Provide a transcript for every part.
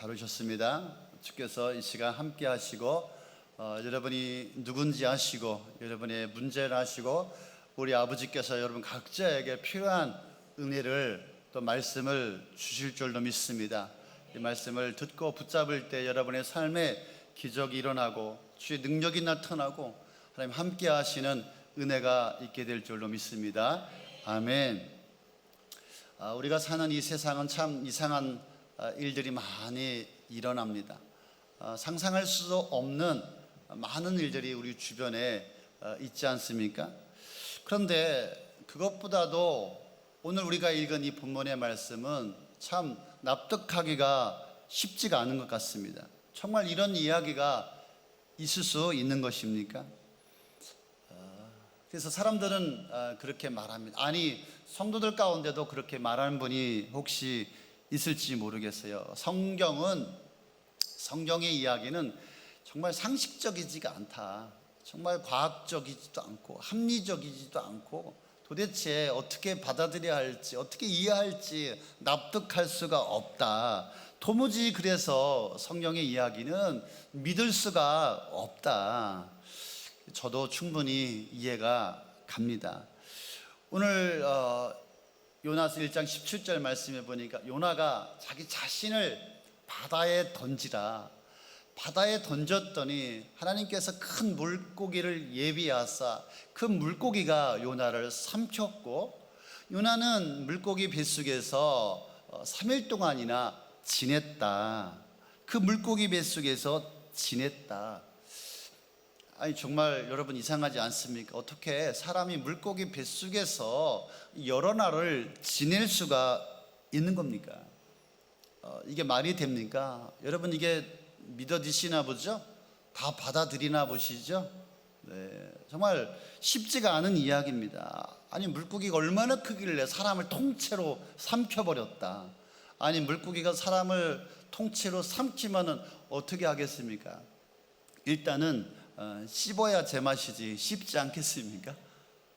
잘 오셨습니다. 주께서 이 시간 함께 하시고 여러분이 누군지 아시고 여러분의 문제를 아시고 우리 아버지께서 여러분 각자에게 필요한 은혜를 또 말씀을 주실 줄로 믿습니다. 이 말씀을 듣고 붙잡을 때 여러분의 삶에 기적이 일어나고 주의 능력이 나타나고 하나님 함께 하시는 은혜가 있게 될 줄로 믿습니다. 아멘. 우리가 사는 이 세상은 참 이상한 일들이 많이 일어납니다. 상상할 수 없는 많은 일들이 우리 주변에 있지 않습니까? 그런데 그것보다도 오늘 우리가 읽은 이 본문의 말씀은 참 납득하기가 쉽지가 않은 것 같습니다. 정말 이런 이야기가 있을 수 있는 것입니까? 그래서 사람들은 그렇게 말합니다. 아니, 성도들 가운데도 그렇게 말하는 분이 혹시 있을지 모르겠어요. 성경의 이야기는 정말 상식적이지가 않다. 정말 과학적이지도 않고 합리적이지도 않고 도대체 어떻게 받아들여야 할지 어떻게 이해할지 납득할 수가 없다. 도무지 그래서 성경의 이야기는 믿을 수가 없다. 저도 충분히 이해가 갑니다. 오늘 요나서 1장 17절 말씀해 보니까 요나가 자기 자신을 바다에 던지라. 바다에 던졌더니 하나님께서 큰 물고기를 예비하사 그 물고기가 요나를 삼켰고 요나는 물고기 뱃속에서 3일 동안이나 지냈다. 그 물고기 뱃속에서 지냈다. 아니 정말 여러분 이상하지 않습니까? 어떻게 사람이 물고기 뱃속에서 여러 날을 지낼 수가 있는 겁니까? 이게 말이 됩니까? 여러분 이게 믿어지시나 보죠? 다 받아들이나 보시죠? 네, 정말 쉽지가 않은 이야기입니다. 아니 물고기가 얼마나 크길래 사람을 통째로 삼켜버렸다. 아니 물고기가 사람을 통째로 삼키면은 어떻게 하겠습니까? 일단은 씹어야 제맛이지 씹지 않겠습니까?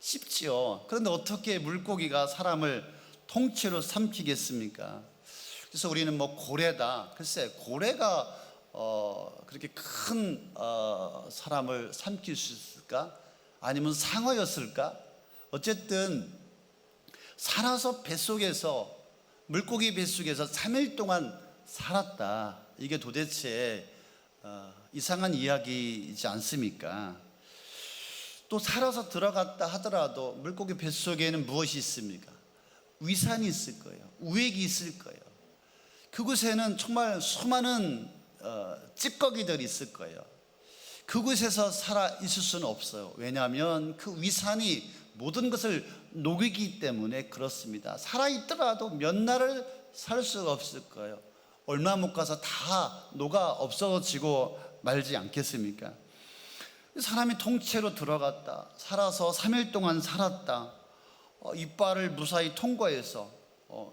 씹지요. 그런데 어떻게 물고기가 사람을 통째로 삼키겠습니까? 그래서 우리는 뭐 고래다. 글쎄 고래가 그렇게 큰 사람을 삼킬 수 있을까? 아니면 상어였을까? 어쨌든 살아서 뱃속에서 물고기 뱃속에서 3일 동안 살았다. 이게 도대체 이상한 이야기이지 않습니까? 또 살아서 들어갔다 하더라도 물고기 뱃속에는 무엇이 있습니까? 위산이 있을 거예요. 우액이 있을 거예요. 그곳에는 정말 수많은 찌꺼기들이 있을 거예요. 그곳에서 살아 있을 수는 없어요. 왜냐하면 그 위산이 모든 것을 녹이기 때문에 그렇습니다. 살아있더라도 몇 날을 살 수가 없을 거예요. 얼마 못 가서 다 녹아 없어지고 말지 않겠습니까? 사람이 통째로 들어갔다. 살아서 3일 동안 살았다. 이빨을 무사히 통과해서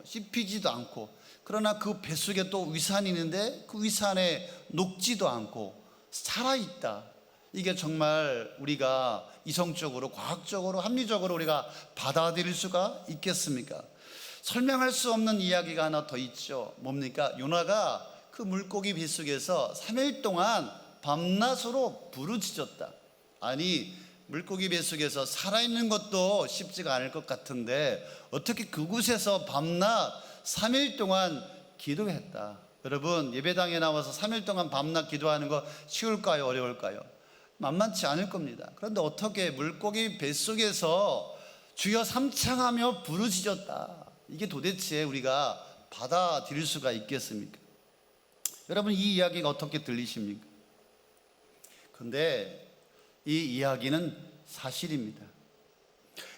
씹히지도 않고 그러나 그 뱃속에 또 위산이 있는데 그 위산에 녹지도 않고 살아있다. 이게 정말 우리가 이성적으로 과학적으로 합리적으로 우리가 받아들일 수가 있겠습니까? 설명할 수 없는 이야기가 하나 더 있죠. 뭡니까? 요나가 그 물고기 뱃속에서 3일 동안 밤낮으로 부르짖었다. 아니 물고기 뱃속에서 살아있는 것도 쉽지가 않을 것 같은데 어떻게 그곳에서 밤낮 3일 동안 기도했다. 여러분 예배당에 나와서 3일 동안 밤낮 기도하는 거 쉬울까요? 어려울까요? 만만치 않을 겁니다. 그런데 어떻게 물고기 뱃속에서 주여 삼창하며 부르짖었다. 이게 도대체 우리가 받아들일 수가 있겠습니까? 여러분 이 이야기가 어떻게 들리십니까? 그런데 이 이야기는 사실입니다.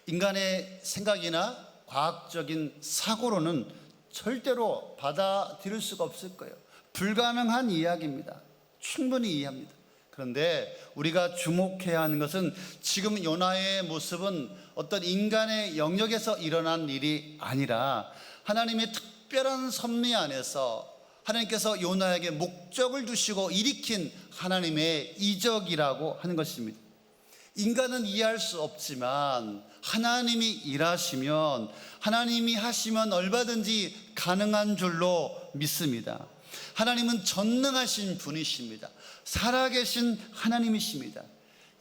인간의 생각이나 과학적인 사고로는 절대로 받아들일 수가 없을 거예요. 불가능한 이야기입니다. 충분히 이해합니다. 그런데 우리가 주목해야 하는 것은 지금 요나의 모습은 어떤 인간의 영역에서 일어난 일이 아니라 하나님의 특별한 섭리 안에서 하나님께서 요나에게 목적을 주시고 일으킨 하나님의 이적이라고 하는 것입니다. 인간은 이해할 수 없지만 하나님이 일하시면 하나님이 하시면 얼마든지 가능한 줄로 믿습니다. 하나님은 전능하신 분이십니다. 살아계신 하나님이십니다.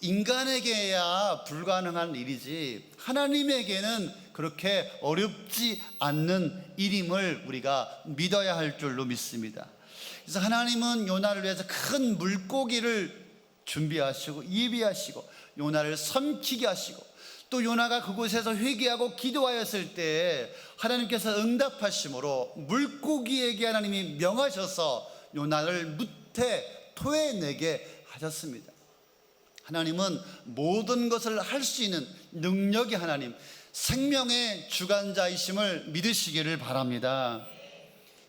인간에게야 불가능한 일이지 하나님에게는 그렇게 어렵지 않는 일임을 우리가 믿어야 할 줄로 믿습니다. 그래서 하나님은 요나를 위해서 큰 물고기를 준비하시고 예비하시고 요나를 삼키게 하시고, 또 요나가 그곳에서 회개하고 기도하였을 때 하나님께서 응답하심으로 물고기에게 하나님이 명하셔서 요나를 무태 토해내게 하셨습니다. 하나님은 모든 것을 할 수 있는 능력의 하나님, 생명의 주관자이심을 믿으시기를 바랍니다.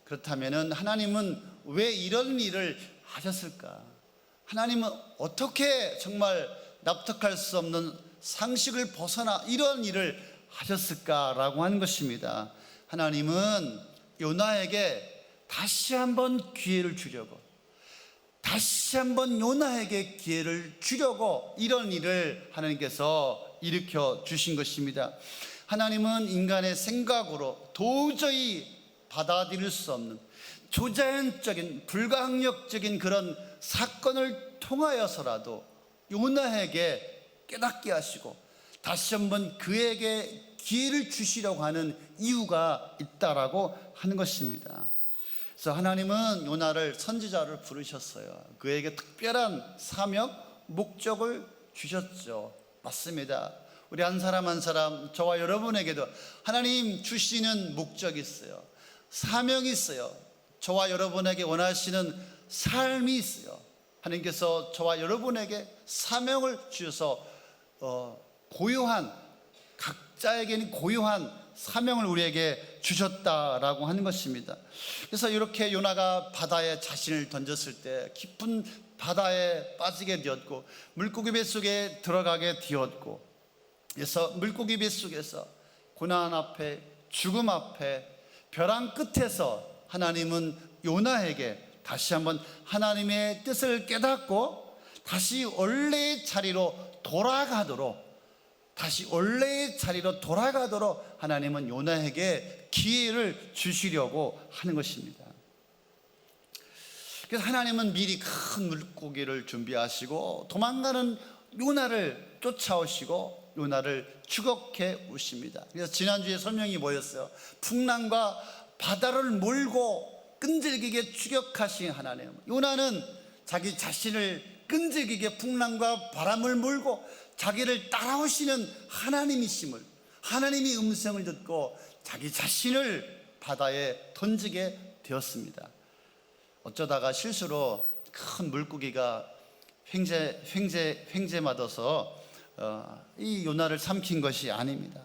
그렇다면 하나님은 왜 이런 일을 하셨을까? 하나님은 어떻게 정말 납득할 수 없는 상식을 벗어나 이런 일을 하셨을까라고 하는 것입니다. 하나님은 요나에게 다시 한번 기회를 주려고, 다시 한번 요나에게 기회를 주려고 이런 일을 하나님께서 일으켜 주신 것입니다. 하나님은 인간의 생각으로 도저히 받아들일 수 없는 초자연적인 불가항력적인 그런 사건을 통하여서라도 요나에게 깨닫게 하시고 다시 한번 그에게 기회를 주시려고 하는 이유가 있다라고 하는 것입니다. 그래서 하나님은 요나를 선지자를 부르셨어요. 그에게 특별한 사명, 목적을 주셨죠. 맞습니다. 우리 한 사람 한 사람, 저와 여러분에게도 하나님 주시는 목적이 있어요. 사명이 있어요. 저와 여러분에게 원하시는 삶이 있어요. 하나님께서 저와 여러분에게 사명을 주셔서 고요한, 각자에게는 고요한 사명을 우리에게 주셨다라고 하는 것입니다. 그래서 이렇게 요나가 바다에 자신을 던졌을 때 깊은 바다에 빠지게 되었고 물고기 뱃속에 들어가게 되었고, 그래서 물고기 뱃속에서 고난 앞에, 죽음 앞에, 벼랑 끝에서 하나님은 요나에게 다시 한번 하나님의 뜻을 깨닫고 다시 원래의 자리로 돌아가도록, 다시 원래의 자리로 돌아가도록 하나님은 요나에게 기회를 주시려고 하는 것입니다. 그래서 하나님은 미리 큰 물고기를 준비하시고 도망가는 요나를 쫓아오시고 요나를 추격해 오십니다. 그래서 지난주에 설명이 뭐였어요? 풍랑과 바다를 몰고 끈질기게 추격하신 하나님. 요나는 자기 자신을 끈질기게 풍랑과 바람을 몰고 자기를 따라오시는 하나님이심을, 하나님의 음성을 듣고 자기 자신을 바다에 던지게 되었습니다. 어쩌다가 실수로 큰 물고기가 횡재 맞아서 이 요나를 삼킨 것이 아닙니다.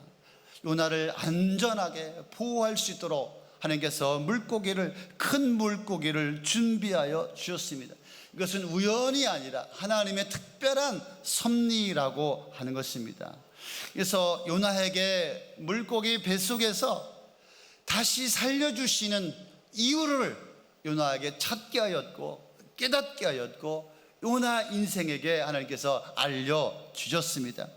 요나를 안전하게 보호할 수 있도록 하나님께서 큰 물고기를 준비하여 주셨습니다. 이것은 우연이 아니라 하나님의 특별한 섭리라고 하는 것입니다. 그래서 요나에게 물고기 뱃속에서 다시 살려주시는 이유를 요나에게 찾게 하였고 깨닫게 하였고 요나 인생에게 하나님께서 알려주셨습니다.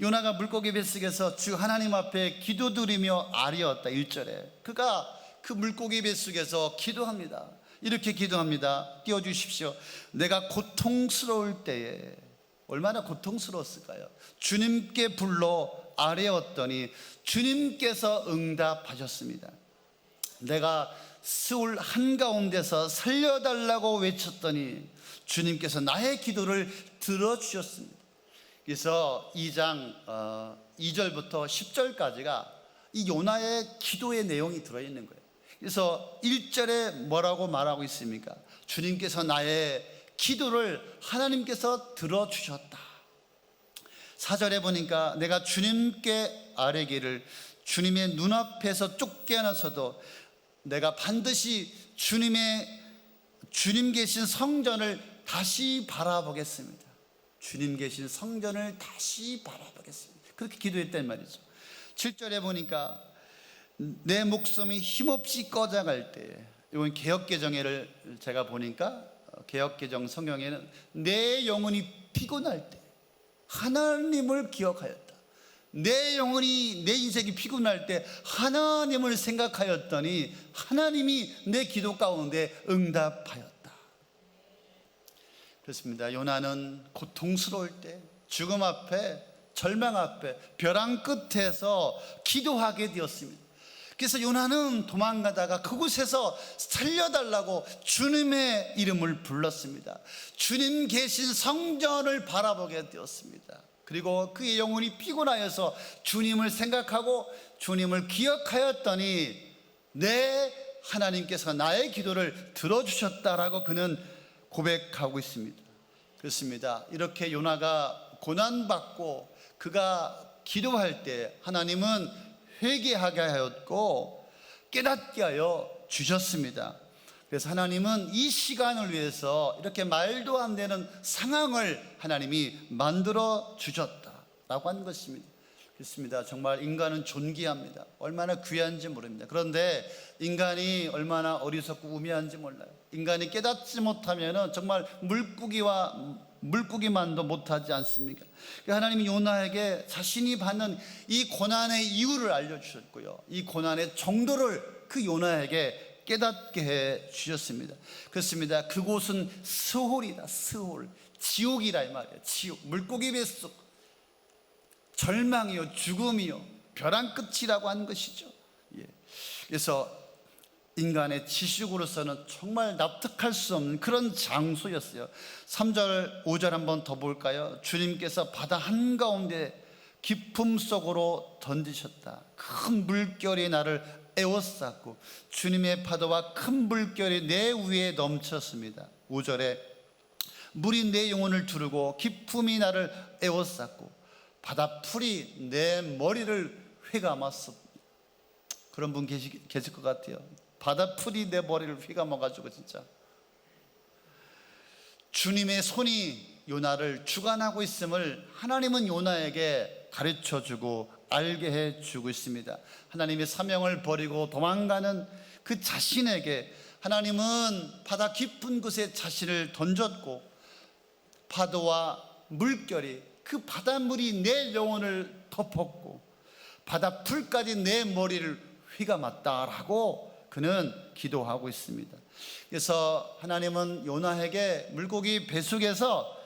요나가 물고기 뱃속에서 주 하나님 앞에 기도드리며 아뢰었다. 1절에 그가 그 물고기 뱃속에서 기도합니다. 이렇게 기도합니다. 띄워주십시오. 내가 고통스러울 때에, 얼마나 고통스러웠을까요? 주님께 불러 아뢰었더니 주님께서 응답하셨습니다. 내가 스울 한가운데서 살려달라고 외쳤더니 주님께서 나의 기도를 들어주셨습니다. 그래서 2장 2절부터 10절까지가 이 요나의 기도의 내용이 들어있는 거예요. 그래서 1절에 뭐라고 말하고 있습니까? 주님께서 나의 기도를 하나님께서 들어주셨다. 4절에 보니까 내가 주님께 아뢰기를 주님의 눈앞에서 쫓겨나서도 내가 반드시 주님 계신 성전을 다시 바라보겠습니다. 주님 계신 성전을 다시 바라보겠습니다. 그렇게 기도했단 말이죠. 7절에 보니까 내 목숨이 힘없이 꺼져갈 때, 이건 개역개정에를 제가 보니까 개역개정 성경에는 내 영혼이 피곤할 때 하나님을 기억하였다. 내 영혼이, 내 인생이 피곤할 때 하나님을 생각하였더니 하나님이 내 기도 가운데 응답하였다. 그렇습니다. 요나는 고통스러울 때, 죽음 앞에, 절망 앞에, 벼랑 끝에서 기도하게 되었습니다. 그래서 요나는 도망가다가 그곳에서 살려달라고 주님의 이름을 불렀습니다. 주님 계신 성전을 바라보게 되었습니다. 그리고 그의 영혼이 피곤하여서 주님을 생각하고 주님을 기억하였더니 내 하나님께서 나의 기도를 들어주셨다라고 그는 고백하고 있습니다. 그렇습니다. 이렇게 요나가 고난받고 그가 기도할 때 하나님은 회개하게 하였고 깨닫게 하여 주셨습니다. 그래서 하나님은 이 시간을 위해서 이렇게 말도 안 되는 상황을 하나님이 만들어 주셨다라고 하는 것입니다. 그렇습니다. 정말 인간은 존귀합니다. 얼마나 귀한지 모릅니다. 그런데 인간이 얼마나 어리석고 우매한지 몰라요. 인간이 깨닫지 못하면 정말 물고기만도 못하지 않습니까? 하나님이 요나에게 자신이 받는 이 고난의 이유를 알려주셨고요, 이 고난의 정도를 그 요나에게 깨닫게 해 주셨습니다. 그렇습니다. 그곳은 스홀이다. 스홀, 지옥이라 이 말이에요. 지옥, 물고기 뱃속, 절망이요, 죽음이요, 벼랑 끝이라고 하는 것이죠. 그래서 인간의 지식으로서는 정말 납득할 수 없는 그런 장소였어요. 3절 5절 한번 더 볼까요? 주님께서 바다 한가운데 깊음 속으로 던지셨다. 큰 물결이 나를 에워쌌고 주님의 파도와 큰 물결이 내 위에 넘쳤습니다. 5절에 물이 내 영혼을 두르고 깊음이 나를 에워쌌고 바다풀이 내 머리를 휘감았어. 그런 분 계실 것 같아요. 바다풀이 내 머리를 휘감아가지고 진짜 주님의 손이 요나를 주관하고 있음을 하나님은 요나에게 가르쳐주고 알게 해주고 있습니다. 하나님의 사명을 버리고 도망가는 그 자신에게 하나님은 바다 깊은 곳에 자신을 던졌고 파도와 물결이 그 바닷물이 내 영혼을 덮었고 바다풀까지 내 머리를 휘감았다라고 그는 기도하고 있습니다. 그래서 하나님은 요나에게 물고기 뱃속에서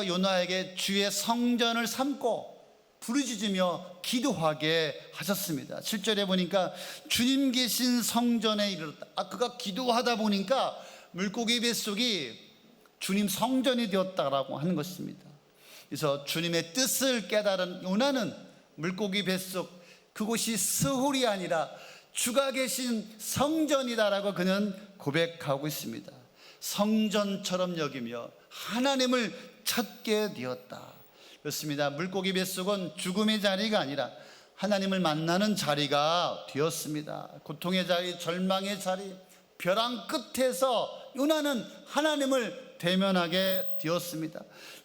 요나에게 주의 성전을 삼고 부르짖으며 기도하게 하셨습니다. 7절에 보니까 주님 계신 성전에 이르렀다. 그가 기도하다 보니까 물고기 뱃속이 주님 성전이 되었다라고 하는 것입니다. 그래서 주님의 뜻을 깨달은 요나는 물고기 뱃속, 그곳이 스홀이 아니라 주가 계신 성전이다라고 그는 고백하고 있습니다. 성전처럼 여기며 하나님을 찾게 되었다. 그렇습니다. 물고기 뱃속은 죽음의 자리가 아니라 하나님을 만나는 자리가 되었습니다. 고통의 자리, 절망의 자리, 벼랑 끝에서 요나는 하나님을 대면하게 되었습니다.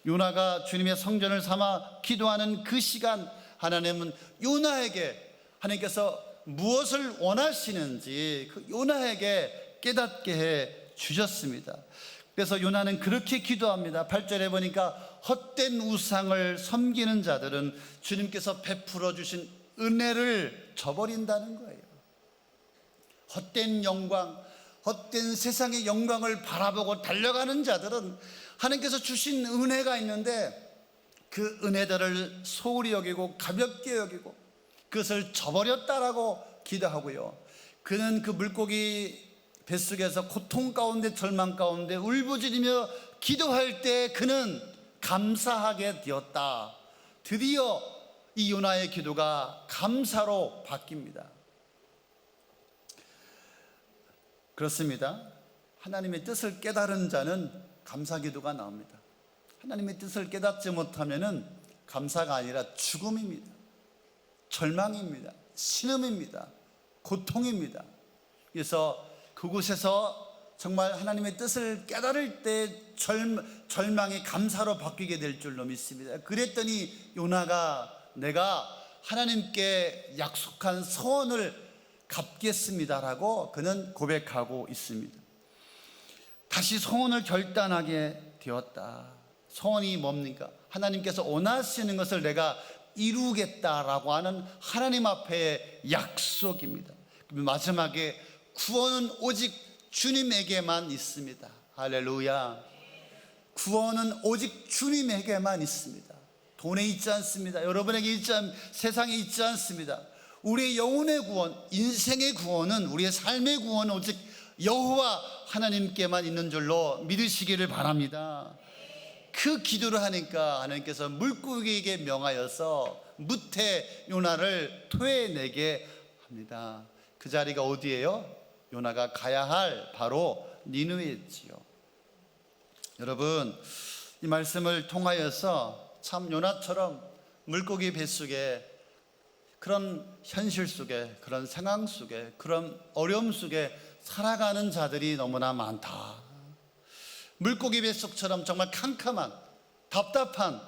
요나가 주님의 성전을 삼아 기도하는 그 시간, 하나님은 요나에게 하나님께서 무엇을 원하시는지 그 요나에게 깨닫게 해 주셨습니다. 그래서 요나는 그렇게 기도합니다. 8절에 보니까 헛된 우상을 섬기는 자들은 주님께서 베풀어 주신 은혜를 저버린다는 거예요. 헛된 영광, 헛된 세상의 영광을 바라보고 달려가는 자들은 하나님께서 주신 은혜가 있는데 그 은혜들을 소홀히 여기고 가볍게 여기고 그것을 저버렸다라고 기도하고요, 그는 그 물고기 뱃속에서 고통 가운데 절망 가운데 울부짖으며 기도할 때 그는 감사하게 되었다. 드디어 이 요나의 기도가 감사로 바뀝니다. 그렇습니다. 하나님의 뜻을 깨달은 자는 감사 기도가 나옵니다. 하나님의 뜻을 깨닫지 못하면 감사가 아니라 죽음입니다. 절망입니다. 신음입니다. 고통입니다. 그래서 그곳에서 정말 하나님의 뜻을 깨달을 때 절망이 감사로 바뀌게 될 줄로 믿습니다. 그랬더니 요나가 내가 하나님께 약속한 소원을 갚겠습니다라고 그는 고백하고 있습니다. 다시 소원을 결단하게 되었다. 소원이 뭡니까? 하나님께서 원하시는 것을 내가 이루겠다라고 하는 하나님 앞에 약속입니다. 마지막에 구원은 오직 주님에게만 있습니다. 할렐루야. 구원은 오직 주님에게만 있습니다. 돈에 있지 않습니다. 여러분에게 있지 세상에 있지 않습니다. 우리의 영혼의 구원, 인생의 구원은, 우리의 삶의 구원은 오직 여호와 하나님께만 있는 줄로 믿으시기를 바랍니다. 그 기도를 하니까 하나님께서 물고기에게 명하여서 무태 요나를 토해내게 합니다. 그 자리가 어디예요? 요나가 가야 할 바로 니느웨였지요. 여러분, 이 말씀을 통하여서 참 요나처럼 물고기 뱃속에, 그런 현실 속에, 그런 상황 속에, 그런 어려움 속에 살아가는 자들이 너무나 많다. 물고기 뱃속처럼 정말 캄캄한, 답답한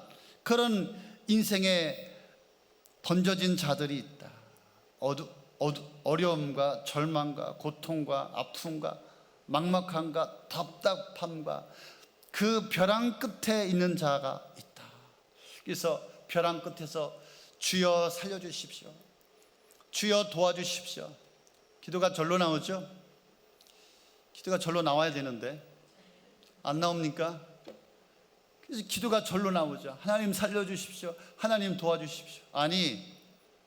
그런 인생에 던져진 자들이 있다. 어려움과 절망과 고통과 아픔과 막막함과 답답함과 그 벼랑 끝에 있는 자가 있다. 그래서 벼랑 끝에서 주여 살려주십시오, 주여 도와주십시오. 기도가 절로 나오죠? 기도가 절로 나와야 되는데 안 나옵니까? 그래서 기도가 절로 나오죠. 하나님 살려주십시오, 하나님 도와주십시오. 아니,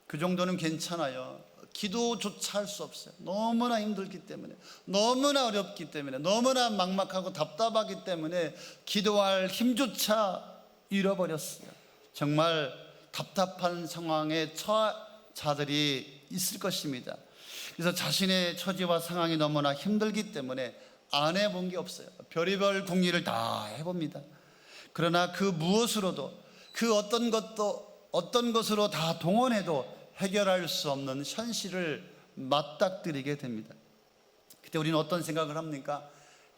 그 정도는 괜찮아요. 기도조차 할 수 없어요. 너무나 힘들기 때문에, 너무나 어렵기 때문에, 너무나 막막하고 답답하기 때문에 기도할 힘조차 잃어버렸어요. 정말 답답한 상황에 처한 자들이 있을 것입니다. 그래서 자신의 처지와 상황이 너무나 힘들기 때문에 안 해본 게 없어요. 별의별 궁리를 다 해봅니다. 그러나 그 무엇으로도, 그 어떤 것으로 다 동원해도 해결할 수 없는 현실을 맞닥뜨리게 됩니다. 그때 우리는 어떤 생각을 합니까?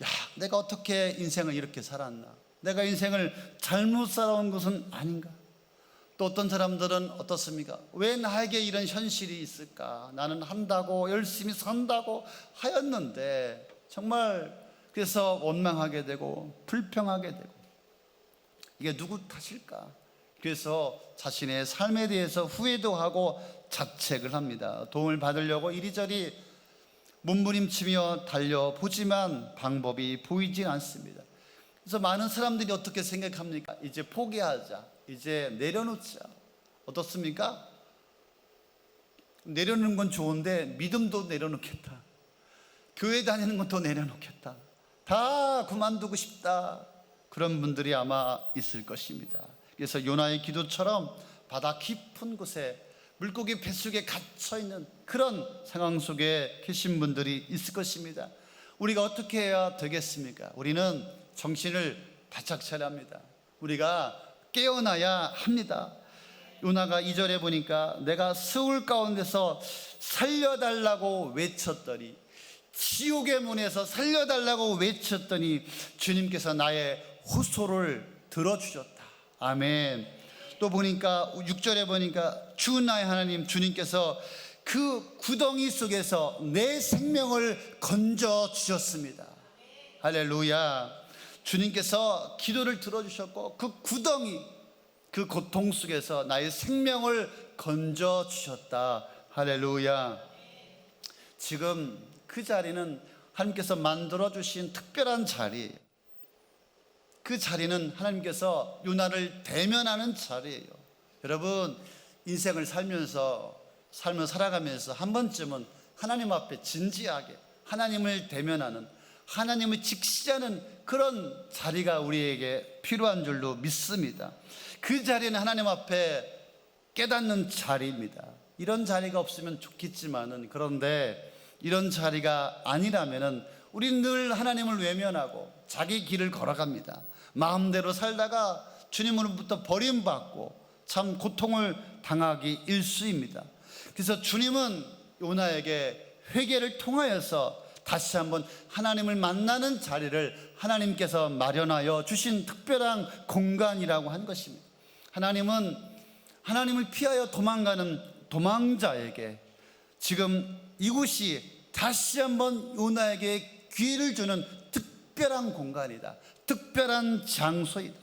야, 내가 어떻게 인생을 이렇게 살았나? 내가 인생을 잘못 살아온 것은 아닌가? 또 어떤 사람들은 어떻습니까? 왜 나에게 이런 현실이 있을까? 나는 한다고 열심히 산다고 하였는데, 정말 그래서 원망하게 되고 불평하게 되고, 이게 누구 탓일까? 그래서 자신의 삶에 대해서 후회도 하고 자책을 합니다. 도움을 받으려고 이리저리 몸부림치며 달려보지만 방법이 보이지 않습니다. 그래서 많은 사람들이 어떻게 생각합니까? 이제 포기하자, 이제 내려놓자. 어떻습니까? 내려놓는 건 좋은데 믿음도 내려놓겠다, 교회 다니는 것도 내려놓겠다, 다 그만두고 싶다, 그런 분들이 아마 있을 것입니다. 그래서 요나의 기도처럼 바다 깊은 곳에 물고기 뱃속에 갇혀있는 그런 상황 속에 계신 분들이 있을 것입니다. 우리가 어떻게 해야 되겠습니까? 우리는 정신을 바짝 차려야 합니다. 우리가 깨어나야 합니다. 요나가 2절에 보니까 내가 스울 가운데서 살려달라고 외쳤더니, 지옥의 문에서 살려달라고 외쳤더니 주님께서 나의 호소를 들어주셨다. 아멘. 또 보니까 6절에 보니까 주 나의 하나님 주님께서 그 구덩이 속에서 내 생명을 건져 주셨습니다. 할렐루야. 주님께서 기도를 들어주셨고 그 구덩이, 그 고통 속에서 나의 생명을 건져 주셨다. 할렐루야. 지금 그 자리는 하나님께서 만들어 주신 특별한 자리예요. 그 자리는 하나님께서 요나를 대면하는 자리예요. 여러분, 인생을 삶을 살아가면서 한 번쯤은 하나님 앞에 진지하게 하나님을 대면하는, 하나님을 직시하는 그런 자리가 우리에게 필요한 줄로 믿습니다. 그 자리는 하나님 앞에 깨닫는 자리입니다. 이런 자리가 없으면 좋겠지만은, 그런데 이런 자리가 아니라면은 우리는 늘 하나님을 외면하고 자기 길을 걸어갑니다. 마음대로 살다가 주님으로부터 버림받고 참 고통을 당하기 일쑤입니다. 그래서 주님은 요나에게 회개를 통하여서 다시 한번 하나님을 만나는 자리를 하나님께서 마련하여 주신 특별한 공간이라고 한 것입니다. 하나님은 하나님을 피하여 도망가는 도망자에게 지금 이곳이 다시 한번 요나에게 기회를 주는 특별한 공간이다, 특별한 장소이다.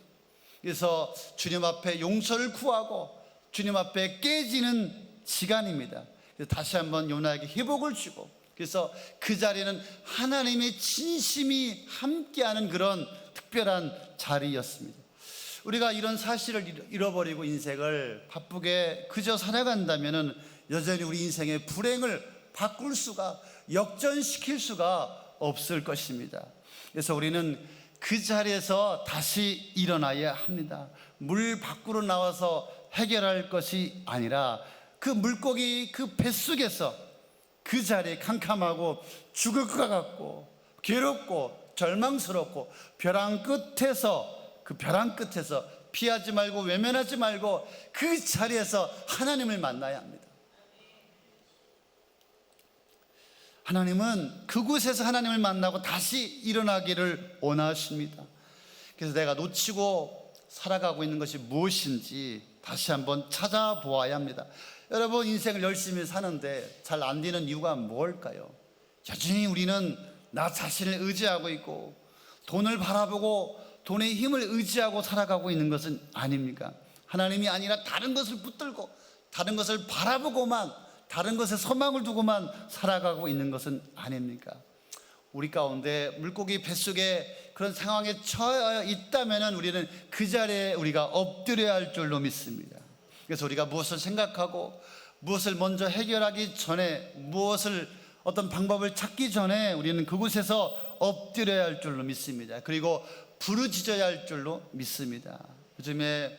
그래서 주님 앞에 용서를 구하고 주님 앞에 깨지는 시간입니다. 그래서 다시 한번 요나에게 회복을 주고, 그래서 그 자리는 하나님의 진심이 함께하는 그런 특별한 자리였습니다. 우리가 이런 사실을 잃어버리고 인생을 바쁘게 그저 살아간다면 여전히 우리 인생의 불행을 바꿀 수가, 역전시킬 수가 없을 것입니다. 그래서 우리는 그 자리에서 다시 일어나야 합니다. 물 밖으로 나와서 해결할 것이 아니라 그 물고기 그 뱃속에서 그 자리에 캄캄하고 죽을 것 같고 괴롭고 절망스럽고 벼랑 끝에서, 그 벼랑 끝에서 피하지 말고 외면하지 말고 그 자리에서 하나님을 만나야 합니다. 하나님은 그곳에서 하나님을 만나고 다시 일어나기를 원하십니다. 그래서 내가 놓치고 살아가고 있는 것이 무엇인지 다시 한번 찾아보아야 합니다. 여러분, 인생을 열심히 사는데 잘 안 되는 이유가 뭘까요? 여전히 우리는 나 자신을 의지하고 있고 돈을 바라보고 돈의 힘을 의지하고 살아가고 있는 것은 아닙니까? 하나님이 아니라 다른 것을 붙들고 다른 것을 바라보고만, 다른 것에 소망을 두고만 살아가고 있는 것은 아닙니까? 우리 가운데 물고기 뱃속에 그런 상황에 처해 있다면 우리는 그 자리에 우리가 엎드려야 할 줄로 믿습니다. 그래서 우리가 무엇을 생각하고 무엇을 먼저 해결하기 전에, 무엇을 어떤 방법을 찾기 전에 우리는 그곳에서 엎드려야 할 줄로 믿습니다. 그리고 부르짖어야 할 줄로 믿습니다. 요즘에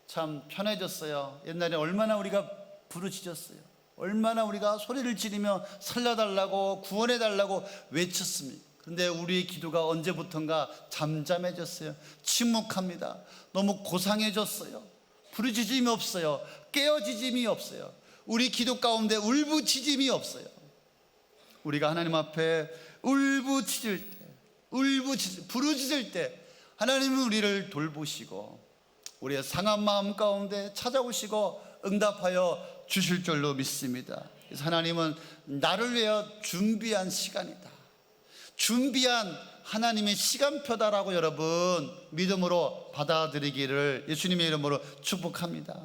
참 편해졌어요. 옛날에 얼마나 우리가 부르짖었어요. 얼마나 우리가 소리를 지르며 살려달라고, 구원해달라고 외쳤습니까? 그런데 우리의 기도가 언제부턴가 잠잠해졌어요. 침묵합니다. 너무 고상해졌어요. 부르짖음이 없어요. 깨어지짐이 없어요. 우리 기도 가운데 울부짖음이 없어요. 우리가 하나님 앞에 울부짖을 때, 부르짖을 때 하나님은 우리를 돌보시고 우리의 상한 마음 가운데 찾아오시고 응답하여 주실 줄로 믿습니다. 그래서 하나님은 나를 위하여 준비한 시간이다, 준비한 하나님의 시간표다라고 여러분 믿음으로 받아들이기를 예수님의 이름으로 축복합니다.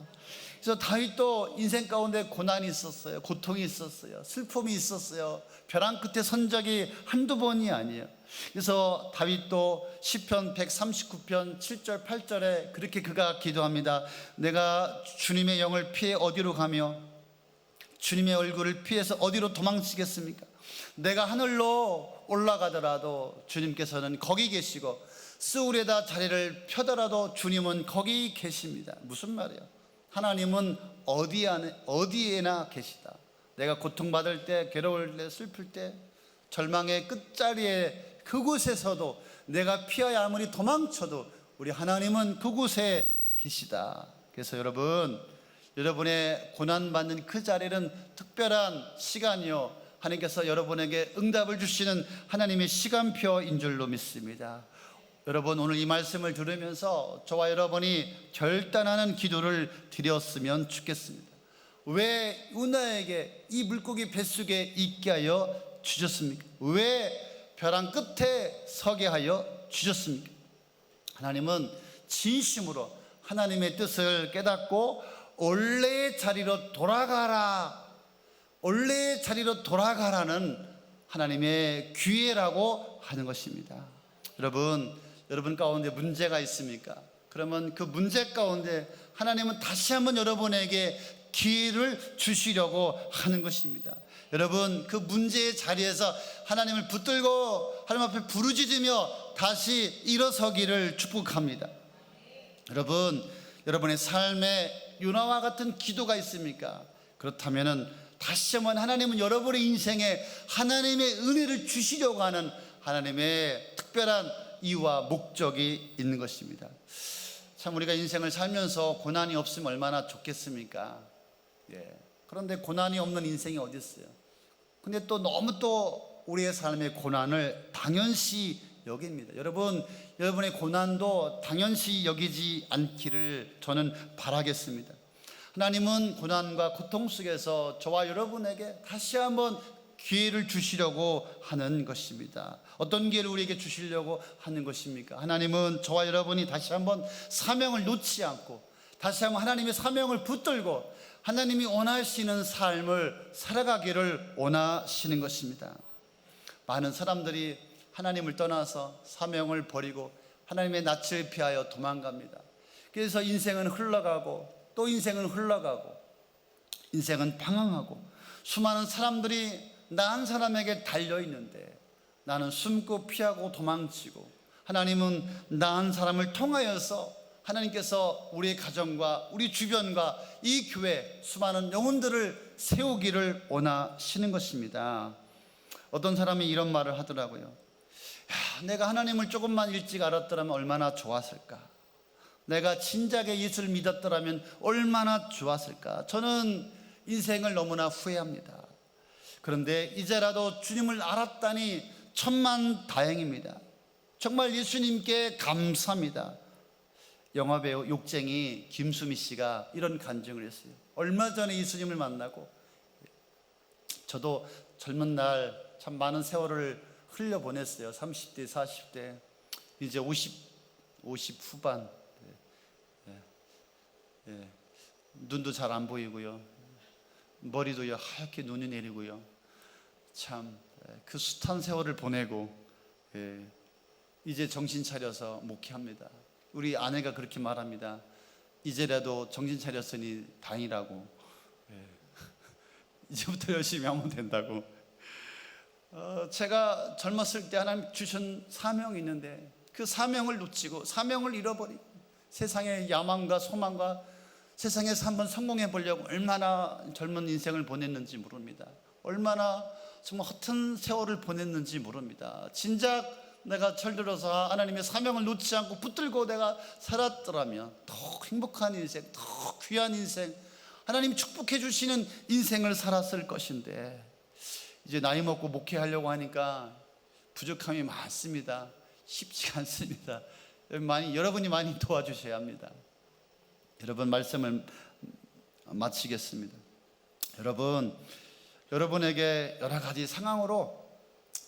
그래서 다윗도 인생 가운데 고난이 있었어요. 고통이 있었어요. 슬픔이 있었어요. 벼랑 끝에 선 적이 한두 번이 아니에요. 그래서 다윗도 시편 139편 7절 8절에 그렇게 그가 기도합니다. 내가 주님의 영을 피해 어디로 가며 주님의 얼굴을 피해서 어디로 도망치겠습니까? 내가 하늘로 올라가더라도 주님께서는 거기 계시고 스울에다 자리를 펴더라도 주님은 거기 계십니다. 무슨 말이에요? 하나님은 어디에나 계시다. 내가 고통받을 때, 괴로울 때, 슬플 때, 절망의 끝자리에 그곳에서도 내가 피하여 아무리 도망쳐도 우리 하나님은 그곳에 계시다. 그래서 여러분, 여러분의 고난받는 그 자리는 특별한 시간이요, 하나님께서 여러분에게 응답을 주시는 하나님의 시간표인 줄로 믿습니다. 여러분, 오늘 이 말씀을 들으면서 저와 여러분이 결단하는 기도를 드렸으면 좋겠습니다. 왜 요나에게 이 물고기 뱃속에 있게 하여 주셨습니까? 왜 벼랑 끝에 서게 하여 주셨습니까? 하나님은 진심으로 하나님의 뜻을 깨닫고 원래의 자리로 돌아가라, 원래의 자리로 돌아가라는 하나님의 기회라고 하는 것입니다. 여러분 가운데 문제가 있습니까? 그러면 그 문제 가운데 하나님은 다시 한번 여러분에게 기회를 주시려고 하는 것입니다. 여러분, 그 문제의 자리에서 하나님을 붙들고 하나님 앞에 부르짖으며 다시 일어서기를 축복합니다. 여러분의 삶에 요나와 같은 기도가 있습니까? 그렇다면 다시 한번 하나님은 여러분의 인생에 하나님의 은혜를 주시려고 하는 하나님의 특별한 이유와 목적이 있는 것입니다. 참 우리가 인생을 살면서 고난이 없으면 얼마나 좋겠습니까? 그런데 고난이 없는 인생이 어디 있어요? 근데 또 너무 또 우리의 삶의 고난을 당연시 여깁니다. 여러분의 고난도 당연시 여기지 않기를 저는 바라겠습니다. 하나님은 고난과 고통 속에서 저와 여러분에게 다시 한번 기회를 주시려고 하는 것입니다. 어떤 기회를 우리에게 주시려고 하는 것입니까? 하나님은 저와 여러분이 다시 한번 사명을 놓지 않고 다시 한번 하나님의 사명을 붙들고 하나님이 원하시는 삶을 살아가기를 원하시는 것입니다. 많은 사람들이 하나님을 떠나서 사명을 버리고 하나님의 낯을 피하여 도망갑니다. 그래서 인생은 흘러가고 또 인생은 흘러가고 인생은 방황하고 수많은 사람들이 나은 사람에게 달려있는데 나는 숨고 피하고 도망치고, 하나님은 나은 사람을 통하여서 하나님께서 우리의 가정과 우리 주변과 이 교회 수많은 영혼들을 세우기를 원하시는 것입니다. 어떤 사람이 이런 말을 하더라고요. 야, 내가 하나님을 조금만 일찍 알았더라면 얼마나 좋았을까. 내가 진작에 예수를 믿었더라면 얼마나 좋았을까. 저는 인생을 너무나 후회합니다. 그런데 이제라도 주님을 알았다니 천만 다행입니다. 정말 예수님께 감사합니다. 영화배우 욕쟁이 김수미 씨가 이런 간증을 했어요. 얼마 전에 예수님을 만나고, 저도 젊은 날 참 많은 세월을 흘려보냈어요. 30대 40대 이제 50 후반. 눈도 잘 안 보이고요, 머리도 하얗게 눈이 내리고요. 참 그 숱한 세월을 보내고 이제 정신 차려서 목회합니다. 우리 아내가 그렇게 말합니다. 이제라도 정신 차렸으니 다행이라고. 이제부터 열심히 하면 된다고. 제가 젊었을 때 하나님 주신 사명이 있는데 그 사명을 놓치고 사명을 잃어버리고 세상의 야망과 소망과 세상에서 한번 성공해 보려고 얼마나 젊은 인생을 보냈는지 모릅니다. 얼마나 정말 허튼 세월을 보냈는지 모릅니다. 진작 내가 철들어서 하나님의 사명을 놓지 않고 붙들고 내가 살았더라면 더 행복한 인생, 더 귀한 인생, 하나님이 축복해 주시는 인생을 살았을 것인데, 이제 나이 먹고 목회하려고 하니까 부족함이 많습니다. 쉽지가 않습니다. 여러분이 많이 도와주셔야 합니다. 여러분, 말씀을 마치겠습니다. 여러분에게 여러 가지 상황으로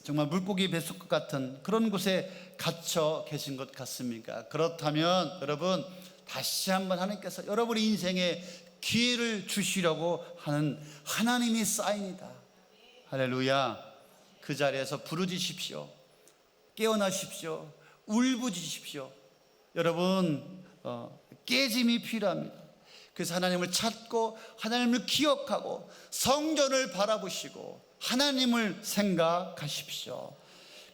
정말 물고기 뱃속 같은 그런 곳에 갇혀 계신 것 같습니까? 그렇다면 여러분, 다시 한번 하나님께서 여러분의 인생에 기회를 주시려고 하는 하나님의 사인이다. 할렐루야. 그 자리에서 부르짖으십시오. 깨어나십시오. 울부짖으십시오. 여러분, 깨짐이 필요합니다. 그래서 하나님을 찾고 하나님을 기억하고 성전을 바라보시고 하나님을 생각하십시오.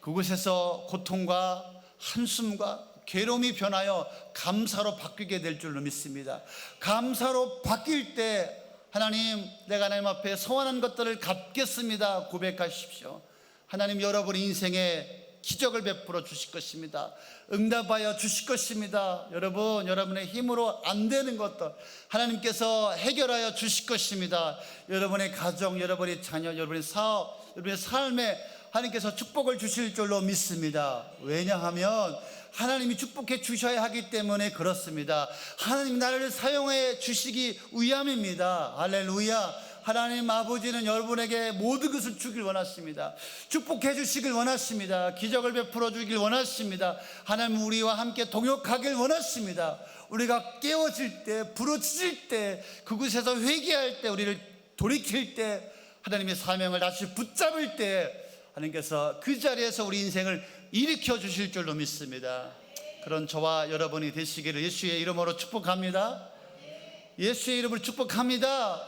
그곳에서 고통과 한숨과 괴로움이 변하여 감사로 바뀌게 될 줄로 믿습니다. 감사로 바뀔 때 하나님, 내가 하나님 앞에 소원한 것들을 갚겠습니다 고백하십시오. 하나님 여러분의 인생에 기적을 베풀어 주실 것입니다. 응답하여 주실 것입니다. 여러분의 힘으로 안 되는 것들 하나님께서 해결하여 주실 것입니다. 여러분의 가정, 여러분의 자녀, 여러분의 사업, 여러분의 삶에 하나님께서 축복을 주실 줄로 믿습니다. 왜냐하면 하나님이 축복해 주셔야 하기 때문에 그렇습니다. 하나님 나를 사용해 주시기 위함입니다. 할렐루야. 하나님 아버지는 여러분에게 모든 것을 주길 원하십니다. 축복해 주시길 원하십니다. 기적을 베풀어 주길 원하십니다. 하나님 우리와 함께 동역하길 원하십니다. 우리가 깨어질 때, 부르짖을 때, 그곳에서 회개할 때, 우리를 돌이킬 때, 하나님의 사명을 다시 붙잡을 때 하나님께서 그 자리에서 우리 인생을 일으켜 주실 줄로 믿습니다. 그런 저와 여러분이 되시기를 예수의 이름으로 축복합니다. 예수의 이름으로 축복합니다.